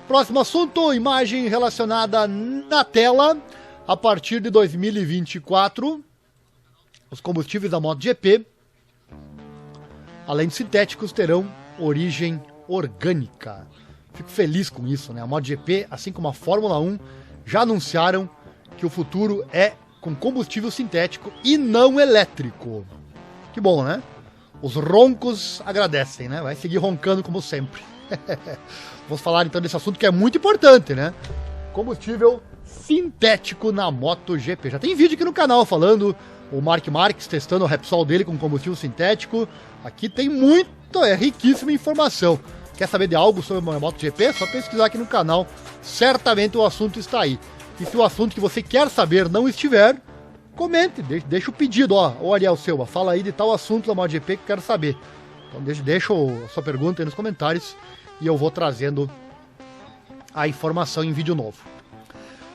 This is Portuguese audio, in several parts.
Próximo assunto, imagem relacionada na tela. A partir de 2024, os combustíveis da MotoGP, além de sintéticos, terão origem orgânica. Fico feliz com isso, né? A MotoGP, assim como a Fórmula 1, já anunciaram que o futuro é com combustível sintético e não elétrico. Que bom, né? Os roncos agradecem, né? Vai seguir roncando como sempre. Vamos falar então desse assunto que é muito importante, né? Combustível sintético na MotoGP. Já tem vídeo aqui no canal falando, o Mark Marques testando o Repsol dele com combustível sintético. Aqui tem riquíssima informação. Quer saber de algo sobre a MotoGP? É só pesquisar aqui no canal, certamente o assunto está aí. E se o assunto que você quer saber não estiver, comente, deixa o pedido, ó, Ariel Silva, fala aí de tal assunto da MotoGP que eu quero saber. Então deixa a sua pergunta aí nos comentários e eu vou trazendo a informação em vídeo novo.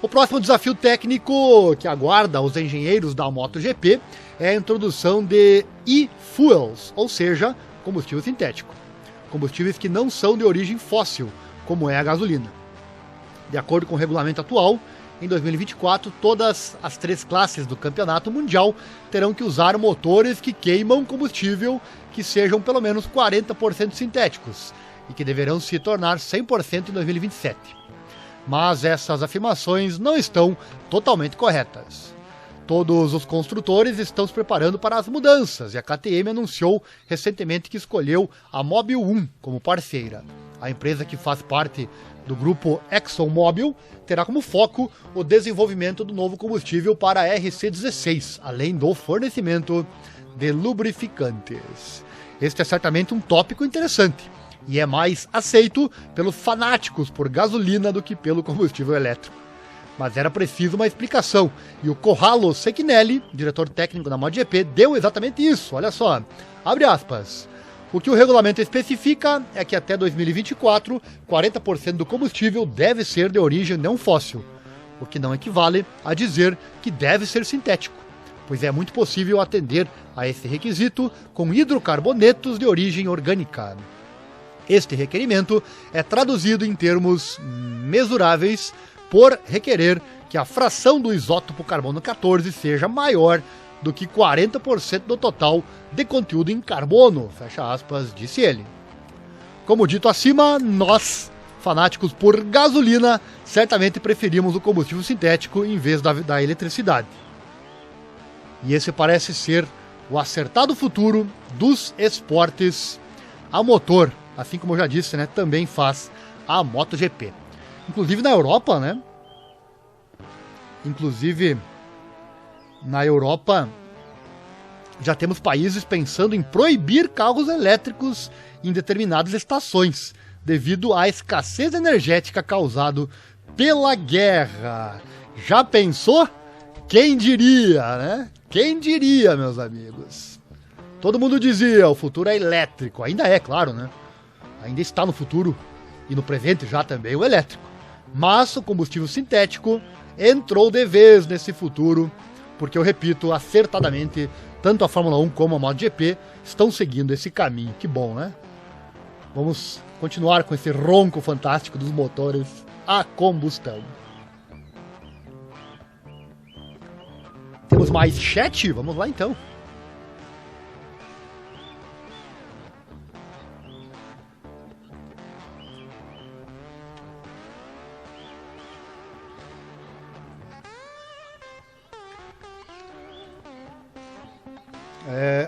O próximo desafio técnico que aguarda os engenheiros da MotoGP é a introdução de e-fuels, ou seja, combustível sintético. Combustíveis que não são de origem fóssil, como é a gasolina. De acordo com o regulamento atual, em 2024, todas as 3 classes do campeonato mundial terão que usar motores que queimam combustível que sejam pelo menos 40% sintéticos e que deverão se tornar 100% em 2027. Mas essas afirmações não estão totalmente corretas. Todos os construtores estão se preparando para as mudanças e a KTM anunciou recentemente que escolheu a Mobil 1 como parceira. A empresa, que faz parte do grupo ExxonMobil, terá como foco o desenvolvimento do novo combustível para a RC16, além do fornecimento de lubrificantes. Este é certamente um tópico interessante e é mais aceito pelos fanáticos por gasolina do que pelo combustível elétrico. Mas era preciso uma explicação, e o Corralo Cecchinelli, diretor técnico da MotoGP, deu exatamente isso. Olha só, abre aspas. O que o regulamento especifica é que até 2024, 40% do combustível deve ser de origem não fóssil, o que não equivale a dizer que deve ser sintético, pois é muito possível atender a esse requisito com hidrocarbonetos de origem orgânica. Este requerimento é traduzido em termos mesuráveis por requerer que a fração do isótopo carbono 14 seja maior do que 40% do total de conteúdo em carbono, fecha aspas, disse ele. Como dito acima, nós, fanáticos por gasolina, certamente preferimos o combustível sintético em vez da eletricidade. E esse parece ser o acertado futuro dos esportes a motor, assim como eu já disse, né, também faz a MotoGP. Inclusive na Europa, né? Inclusive na Europa já temos países pensando em proibir carros elétricos em determinadas estações, devido à escassez energética causada pela guerra. Já pensou? Quem diria, né? Quem diria, meus amigos? Todo mundo dizia, o futuro é elétrico. Ainda é, claro, né? Ainda está no futuro e no presente já também o elétrico. Mas o combustível sintético entrou de vez nesse futuro, porque eu repito, acertadamente, tanto a Fórmula 1 como a MotoGP estão seguindo esse caminho. Que bom, né? Vamos continuar com esse ronco fantástico dos motores a combustão. Temos mais chat? Vamos lá então.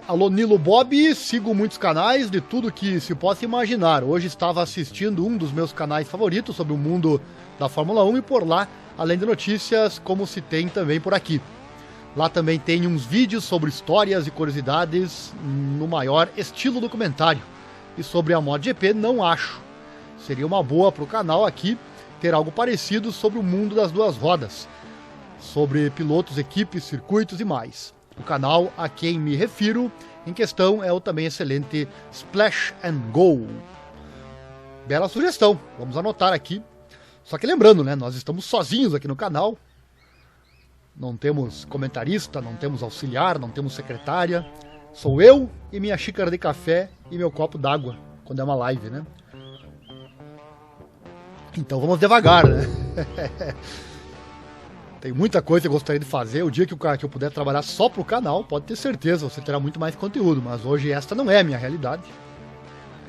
Alô Nilo Bob, sigo muitos canais de tudo que se possa imaginar. Hoje estava assistindo um dos meus canais favoritos sobre o mundo da Fórmula 1 e por lá, além de notícias, como se tem também por aqui. Lá também tem uns vídeos sobre histórias e curiosidades no maior estilo documentário. E sobre a MotoGP não acho. Seria uma boa para o canal aqui ter algo parecido sobre o mundo das duas rodas. Sobre pilotos, equipes, circuitos e mais. O canal a quem me refiro em questão é o também excelente Splash and Go. Bela sugestão, vamos anotar aqui. Só que lembrando, né, nós estamos sozinhos aqui no canal. Não temos comentarista, não temos auxiliar, não temos secretária. Sou eu e minha xícara de café e meu copo d'água, quando é uma live, né? Então vamos devagar, né? Tem muita coisa que eu gostaria de fazer. O dia que eu puder trabalhar só pro canal, pode ter certeza, você terá muito mais conteúdo. Mas hoje esta não é a minha realidade.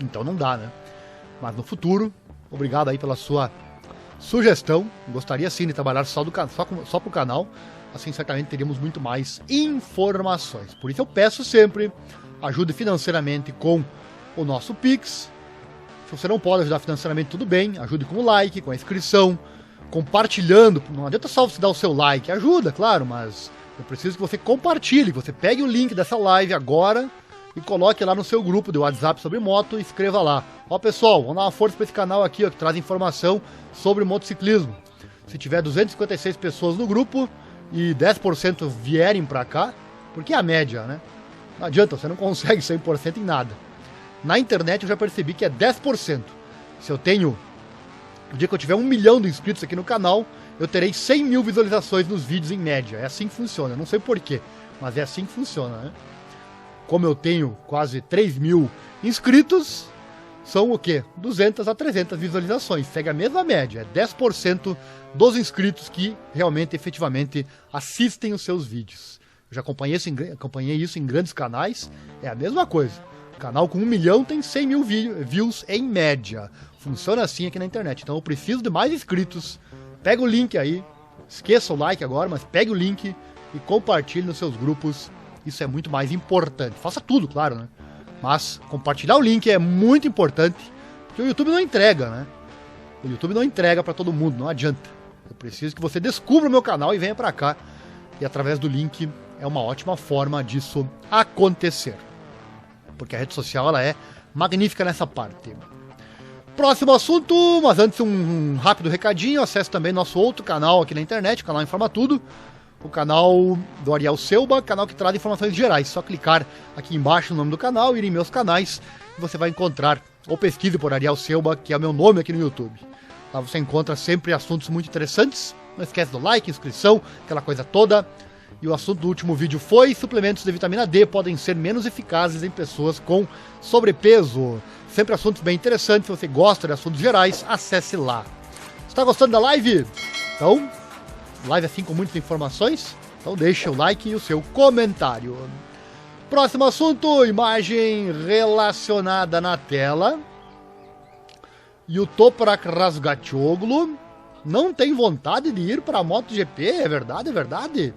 Então não dá, né? Mas no futuro, obrigado aí pela sua sugestão. Gostaria sim de trabalhar só pro canal. Assim certamente teríamos muito mais informações. Por isso eu peço sempre, ajude financeiramente com o nosso Pix. Se você não pode ajudar financeiramente, tudo bem. Ajude com o like, com a inscrição, compartilhando. Não adianta só você dar o seu like. Ajuda, claro, mas eu preciso que você compartilhe. Que você pegue o link dessa live agora e coloque lá no seu grupo de WhatsApp sobre moto e escreva lá. Ó pessoal, vamos dar uma força para esse canal aqui, ó, que traz informação sobre motociclismo. Se tiver 256 pessoas no grupo e 10% vierem para cá, porque é a média, né? Não adianta, você não consegue 100% em nada. Na internet eu já percebi que é 10%. Se eu tenho... No dia que eu tiver 1 milhão de inscritos aqui no canal, eu terei 100 mil visualizações nos vídeos em média. É assim que funciona, eu não sei porquê, mas é assim que funciona, né? Como eu tenho quase 3 mil inscritos, são o quê? 200 a 300 visualizações. Segue a mesma média, é 10% dos inscritos que realmente, efetivamente, assistem os seus vídeos. Eu já acompanhei isso em grandes canais, é a mesma coisa. O canal com 1 milhão tem 100 mil views em média. Funciona assim aqui na internet. Então eu preciso de mais inscritos. Pega o link aí, esqueça o like agora, mas pegue o link e compartilhe nos seus grupos. Isso é muito mais importante. Faça tudo, claro, né? Mas compartilhar o link é muito importante, porque o YouTube não entrega, né? O YouTube não entrega para todo mundo, não adianta. Eu preciso que você descubra o meu canal e venha para cá. E através do link é uma ótima forma disso acontecer. Porque a rede social ela é magnífica nessa parte. Próximo assunto, mas antes um rápido recadinho. Acesse também nosso outro canal aqui na internet, o canal Informa Tudo. O canal do Ariel Selba, canal que traz informações gerais. Só clicar aqui embaixo no nome do canal, ir em meus canais, e você vai encontrar, ou pesquise por Ariel Selba, que é o meu nome aqui no YouTube. Lá você encontra sempre assuntos muito interessantes. Não esquece do like, inscrição, aquela coisa toda. E o assunto do último vídeo foi: suplementos de vitamina D podem ser menos eficazes em pessoas com sobrepeso. Sempre assuntos bem interessantes. Se você gosta de assuntos gerais, acesse lá. Está gostando da live? Então... live assim com muitas informações, então deixa o like e o seu comentário. Próximo assunto, imagem relacionada na tela. E o Toprak Razgatlioglu não tem vontade de ir para a MotoGP, é verdade, é verdade?